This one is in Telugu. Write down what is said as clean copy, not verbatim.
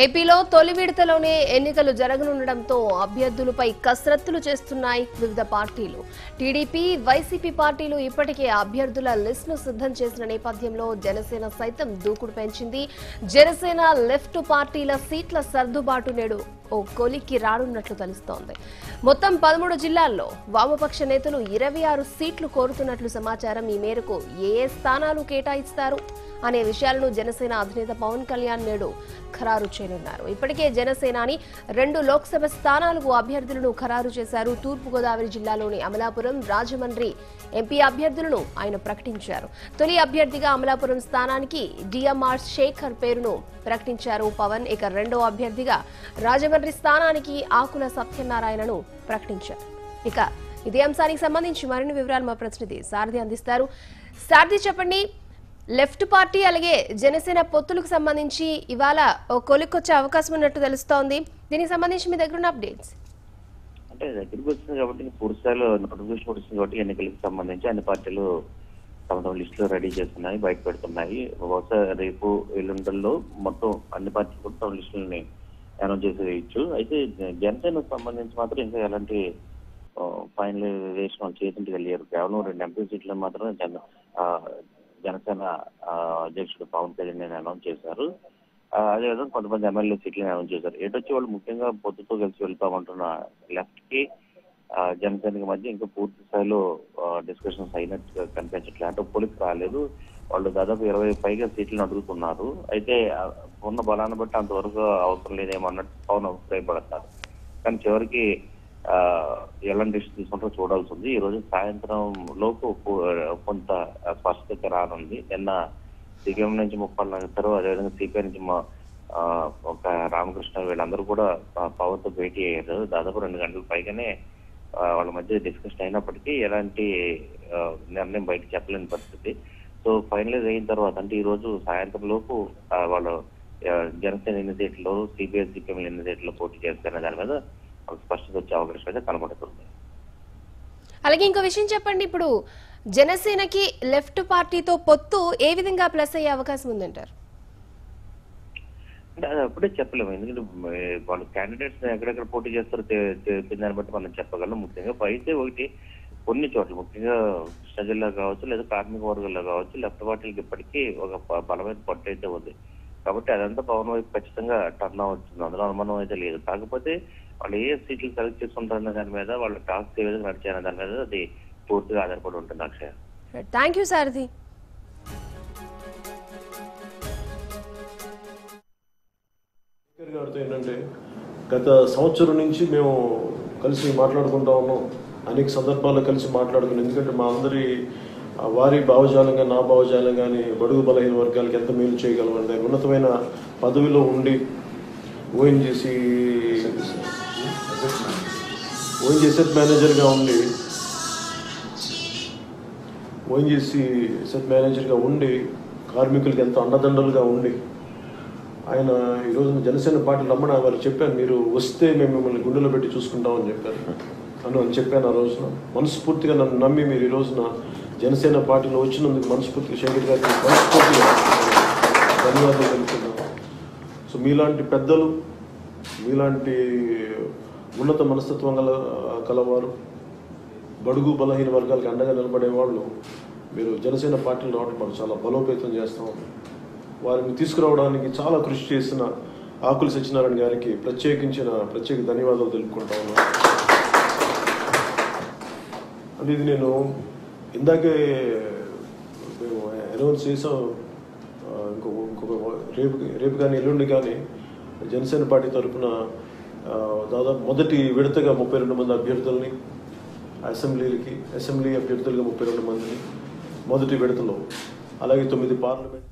ఏపీలో తొలి విడతలోనే ఎన్నికలు జరగనుండడంతో అభ్యర్థులపై కసరత్తులు చేస్తున్నాయి వివిధ పార్టీలు. టీడీపీ, వైసీపీ పార్టీలు ఇప్పటికే అభ్యర్థుల లిస్టును సిద్ధం చేసిన నేపథ్యంలో జనసేన సైతం దూకుడు పెంచింది. జనసేన లెఫ్ట్ పార్టీల సీట్ల సర్దుబాటు నేడు ఓ కొలిక్కి రానున్నట్లు తెలుస్తోంది. మొత్తం 13 జిల్లాల్లో వామపక్ష నేతలు 26 సీట్లు కోరుతున్నట్లు సమాచారం. ఈ మేరకు ఏ స్థానాలు కేటాయిస్తారు అనే విషయాలను జనసేన అధినేత పవన్ కళ్యాణ్ నేడు ఖరారు చేయనున్నారు. ఇప్పటికే జనసేనాని 2 లోక్సభ స్థానాలకు అభ్యర్థులను ఖరారు చేశారు. తూర్పుగోదావరి జిల్లాలోని అమలాపురం, రాజమండ్రి ఎంపీ అభ్యర్థులను ఆయన ప్రకటించారు. తొలి అభ్యర్థిగా అమలాపురం స్థానానికి డిఎంఆర్ శేఖర్ పేరును ప్రకటించారు పవన్. ఇక రెండో అభ్యర్థిగా రాజమండ్రి స్థానానికి ఆకుల సత్యనారాయణను ప్రకటించారు. ఇక ఇదే అంశానికి సంబంధించి మరిన్ని వివరాలు మా ప్రతినిధి సారథి అందిస్తారు. సారథి, చెప్పండి, లెఫ్ట్ పార్టీ అలాగే జనసేన పొత్తులకు సంబంధించి ఇవాళ కొలిక్కొచ్చే అవకాశం ఉన్నట్టు తెలుస్తోంది. దీనికి సంబంధించి మీ దగ్గర ఉన్న అప్డేట్స్ అంటే దగ్గరికి వచ్చింది కాబట్టి పూర్తి స్థాయిలో నోటిఫికేషన్ వచ్చింది కాబట్టి ఎన్నికలకు సంబంధించి అన్ని పార్టీలు తమ తమ లిస్టులు రెడీ చేస్తున్నాయి, బయట పెడుతున్నాయి. బహుశా రేపు ఎల్లుండల్లో మొత్తం అన్ని పార్టీలు కూడా తమ లిస్టులని అనౌన్స్ చేసి వేయచ్చు. అయితే జనసేనకు సంబంధించి మాత్రం ఇంకా ఎలాంటి ఫైనలైజేషన్ వాళ్ళు చేతికి వెళ్ళారు. కేవలం 2 ఎంపీ సీట్లను మాత్రమే జనసేన అధ్యక్షుడు పవన్ కళ్యాణ్ అనౌన్స్ చేశారు. అదేవిధంగా కొంతమంది ఎమ్మెల్యే సీట్లను అనౌన్స్ చేశారు. ఏటొచ్చి వాళ్ళు ముఖ్యంగా పొత్తుతో కలిసి వెళ్తామంటున్న లెఫ్ట్ కి జనసేనకి మధ్య ఇంకా పూర్తి స్థాయిలో డిస్కషన్స్ అయినట్టు కనిపించట్లేదు. అంటే పొలికి రాలేదు. వాళ్ళు దాదాపు 20 పైగా సీట్లను అడుగుతున్నారు. అయితే ఉన్న బలాన్ని బట్టి అంతవరకు అవసరం లేదేమో అన్నట్టు పవన్ అభిప్రాయపడతారు. కానీ చివరికి ఎలాంటి డిసిషన్ తీసుకుంటూ చూడాల్సి ఉంది. ఈ రోజు సాయంత్రం లోపు కొంత స్పష్టత రానుంది. నిన్న సిపిఎం నుంచి 30 నగతారు, అదేవిధంగా సిపిఐ నుంచి ఒక రామకృష్ణ వీళ్ళందరూ కూడా పవన్ తో భేటీ అయ్యారు. దాదాపు 2 గంటల పైగానే వాళ్ళ మధ్య డిస్కషన్ అయినప్పటికీ ఎలాంటి నిర్ణయం బయట చెప్పలేని పరిస్థితి. సో ఫైనలైజ్ అయిన తర్వాత అంటే ఈ రోజు సాయంత్రం లోపు వాళ్ళు జనసేన ఎన్ని సీట్లు, సిపిఐ సిపిఎం ఎన్ని సీట్లు పోటీ చేస్తారనే దాని మీద స్పష్టత వచ్చే అవకాశం అయితే కనబడుతుంది. అలాగే ఇంకో విషయం చెప్పండి, ఇప్పుడు జనసేనకి లెఫ్ట్ పార్టీతో పొత్తు ఏ విధంగా ప్లస్ అయ్యే అవకాశం ఉందంటారు? అంటే అది అప్పుడే చెప్పలేము. ఎందుకంటే వాళ్ళు క్యాండిడేట్స్ ఎక్కడెక్కడ పోటీ చేస్తారో దాన్ని బట్టి మనం చెప్పగలం. ముఖ్యంగా అయితే ఒకటి కొన్ని చోట్ల ముఖ్యంగా కృష్ణా జిల్లా కావచ్చు లేదా కార్మిక వర్గాల్లో కావచ్చు లెఫ్ట్ పార్టీలకు ఇప్పటికీ ఒక బలమైన పట్టు అయితే ఉంది. కాబట్టి అదంతా పవన్ వైపు ఖచ్చితంగా టర్న్ అవుతుంది, అందులో అనుమానం అయితే లేదు. కాకపోతే వాళ్ళు ఏ సీట్లు సెలెక్ట్ చేసుకుంటారన్న దాని మీద వాళ్ళ టాస్క్ ఏ విధంగా నడిచారన్న దాని మీద అది పూర్తిగా ఆధారపడి ఉంటుంది. అక్షయ, థ్యాంక్ యూ సారథి. ఏంటంటే గత సంవత్సరం నుంచి మేము కలిసి మాట్లాడుకుంటా ఉన్నాం, అనేక సందర్భాల్లో కలిసి మాట్లాడుకున్నాం. ఎందుకంటే మా అందరి వారి భావజాలంగా నా భావజాలం కానీ బడుగు బలహీన వర్గాలకు ఎంత మేలు చేయగలమంటే ఉన్నతమైన పదవిలో ఉండి ఓఎన్జీసీ సెట్ మేనేజర్గా ఉండి కార్మికులకి ఎంతో అండదండలుగా ఉండి ఆయన ఈరోజు జనసేన పార్టీ రమ్మని వారు చెప్పాను, మీరు వస్తే మేము మిమ్మల్ని గుండెలో పెట్టి చూసుకుంటామని చెప్పారు అని చెప్పాను. ఆ రోజున మనస్ఫూర్తిగా నన్ను నమ్మి మీరు ఈ రోజున జనసేన పార్టీలో వచ్చినందుకు మనస్ఫూర్తిగా శేఖర్ గారికి మనస్ఫూర్తిగా ధన్యవాదాలు తెలుపుతున్నాను. సో మీలాంటి పెద్దలు, మీలాంటి ఉన్నత మనస్తత్వం కలవారు, బడుగు బలహీన వర్గాలకు అండగా నిలబడేవాళ్ళు మీరు జనసేన పార్టీలో రావడం మాకు చాలా బలోపేతం చేస్తాం. వారిని తీసుకురావడానికి చాలా కృషి చేసిన ఆకుల సత్యనారాయణ గారికి ప్రత్యేక ధన్యవాదాలు తెలుపుకుంటా ఉన్నాను. అంటే ఇది నేను ఇందాకే మేము అనౌన్స్ చేసాం. ఇంకొక రేపు కానీ ఎల్లుండి కానీ జనసేన పార్టీ తరఫున దాదాపు మొదటి విడతగా 32 మంది అభ్యర్థుల్ని అసెంబ్లీ అభ్యర్థులుగా 32 మందిని మొదటి విడతలో, అలాగే 9 పార్లమెంట్